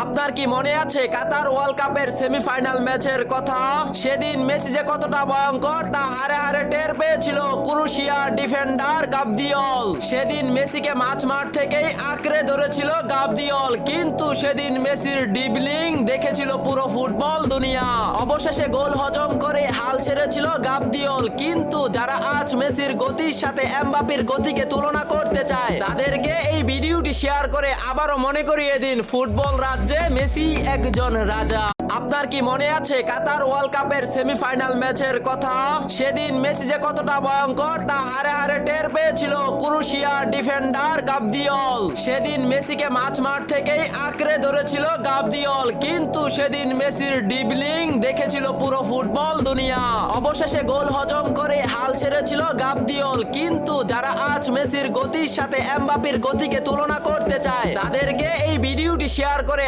আপনার কি মনে আছে কাতার ওয়ার্ল্ড কাপের সেমিফাইনাল ম্যাচের কথা? সেদিন মেসি যে কতটা ভয়ঙ্কর তা হারে হারে টের পেয়েছিল ক্রোয়েশিয়ার ডিফেন্ডার গাবদিওল। সেদিন মেসিকে মাঠ থেকেই আঁকড়ে ধরেছিল গাবদিওল, কিন্তু সেদিন মেসির ডিবলিং দেখেছিল পুরো ফুটবল দুনিয়া। অবশেষে গোল হজম করে হাল ছেড়েছিল গাবদিওল, কিন্তু যারা আজ মেসির গতির সাথে এমবাপ্পের গতিকে তুলনা করতে চায় তাদেরকে এই ভিডিওটি শেয়ার করে আবারও মনে করিয়ে দিন ফুটবল রাজ্যে মেসি একজন রাজা। আপনার কি মনে আছে কাতার ওয়ার্ল্ড কাপের সেমিফাইনাল ম্যাচের কথা? সেদিন মেসি যে কতটা ভয়ঙ্কর তা হারে হারে টের পেয়েছিল ক্রোয়েশিয়ার ডিফেন্ডার গাবদিওল। সেদিন মেসিকে মাঠ থেকেই আঁকড়ে ধরেছিল গাবদিওল, কিন্তু সেদিন মেসির ডিবলিং দেখেছিল পুরো ফুটবল দুনিয়া। অবশেষে গোল হজম করে হাল ছেড়েছিল গাবদিওল, কিন্তু যারা আজ মেসির গতির সাথে এমবাপ্পের গতিকে তুলনা করতে চায় তাদেরকে এই ভিডিওটি শেয়ার করে